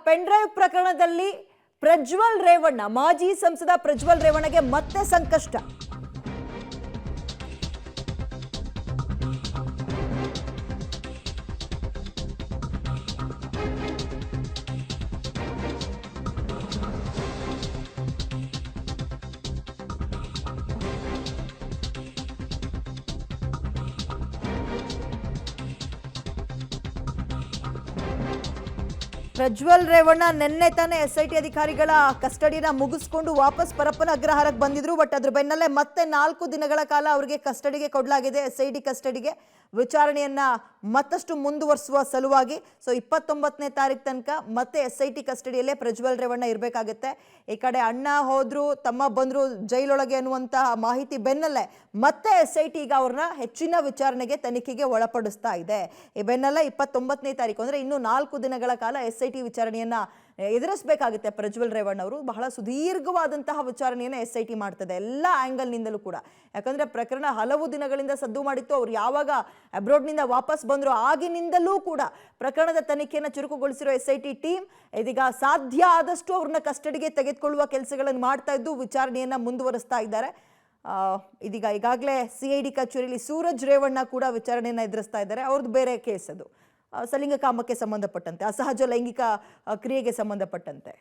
Pen drive ಪ್ರಕರಣದಲ್ಲಿ ಪ್ರಜ್ವಲ್ ರೇವಣ್ಣ, ಮಾಜಿ ಸಂಸದ ಪ್ರಜ್ವಲ್ ರೇವಣ್ಣಗೆ ಮತ್ತೆ ಸಂಕಷ್ಟ. ಪ್ರಜ್ವಲ್ ರೇವಣ್ಣ ನಿನ್ನೆ ತಾನೇ SIT ಅಧಿಕಾರಿಗಳ ಕಸ್ಟಡಿನ ಮುಗಿಸ್ಕೊಂಡು ವಾಪಸ್ ಪರಪ್ಪನ ಅಗ್ರಹಾರಕ್ಕೆ ಬಂದಿದ್ರು. ಬಟ್ ಅದ್ರ ಬೆನ್ನಲ್ಲೇ ಮತ್ತೆ 4 ದಿನಗಳ ಕಾಲ ಅವರಿಗೆ ಕಸ್ಟಡಿಗೆ ಕೊಡಲಾಗಿದೆ. SIT ಕಸ್ಟಡಿಗೆ ವಿಚಾರಣೆಯನ್ನ ಮತ್ತಷ್ಟು ಮುಂದುವರಿಸುವ ಸಲುವಾಗಿ. ಸೊ 29ನೇ ತಾರೀಕು ತನಕ ಮತ್ತೆ SIT ಕಸ್ಟಡಿಯಲ್ಲೇ ಪ್ರಜ್ವಲ್ ರೇವಣ್ಣ ಇರಬೇಕಾಗುತ್ತೆ. ಈ ಕಡೆ ಅಣ್ಣ ಹೋದ್ರು, ತಮ್ಮ ಬಂದ್ರು ಜೈಲೊಳಗೆ ಅನ್ನುವಂತಹ ಮಾಹಿತಿ ಬೆನ್ನಲ್ಲೇ ಮತ್ತೆ SIT ಈಗ ಅವ್ರನ್ನ ಹೆಚ್ಚಿನ ವಿಚಾರಣೆಗೆ, ತನಿಖೆಗೆ ಒಳಪಡಿಸ್ತಾ ಇದೆ. ಈ ಬೆನ್ನಲ್ಲೇ 29ನೇ ತಾರೀಕು ಅಂದ್ರೆ ಇನ್ನು 4 ದಿನಗಳ ಕಾಲ SIT ವಿಚಾರಣೆಯನ್ನ ಎದುರಿಸಬೇಕಾಗುತ್ತೆ ಪ್ರಜ್ವಲ್ ರೇವಣ್ಣ ಅವರು. ಬಹಳ ಸುದೀರ್ಘವಾದಂತಹ ವಿಚಾರಣೆಯನ್ನು SIT ಮಾಡ್ತದೆ ಎಲ್ಲ ಆಂಗಲ್ನಿಂದಲೂ ಕೂಡ. ಯಾಕಂದ್ರೆ ಪ್ರಕರಣ ಹಲವು ದಿನಗಳಿಂದ ಸದ್ದು ಮಾಡಿತ್ತು. ಅವ್ರು ಯಾವಾಗ ಅಬ್ರಾಡ್ನಿಂದ ವಾಪಸ್ ಬಂದ್ರು ಆಗಿನಿಂದಲೂ ಕೂಡ ಪ್ರಕರಣದ ತನಿಖೆಯನ್ನು ಚುರುಕುಗೊಳಿಸಿರೋ SIT ಟೀಮ್ ಇದೀಗ ಸಾಧ್ಯ ಆದಷ್ಟು ಅವ್ರನ್ನ ಕಸ್ಟಡಿಗೆ ತೆಗೆದುಕೊಳ್ಳುವ ಕೆಲಸಗಳನ್ನು ಮಾಡ್ತಾ ಇದ್ದು ವಿಚಾರಣೆಯನ್ನ ಮುಂದುವರಿಸ್ತಾ ಇದ್ದಾರೆ. ಇದೀಗ ಈಗಾಗಲೇ CID ಕಚೇರಿಯಲ್ಲಿ ಸೂರಜ್ ರೇವಣ್ಣ ಕೂಡ ವಿಚಾರಣೆಯನ್ನ ಎದುರಿಸ್ತಾ ಇದ್ದಾರೆ. ಅವ್ರದ್ದು ಬೇರೆ ಕೇಸ್, ಅದು ಸಲಿಂಗ ಕಾಮಕ್ಕೆ ಸಂಬಂಧಪಟ್ಟಂತೆ, ಅಸಹಜ ಲೈಂಗಿಕ ಕ್ರಿಯೆಗೆ ಸಂಬಂಧಪಟ್ಟಂತೆ.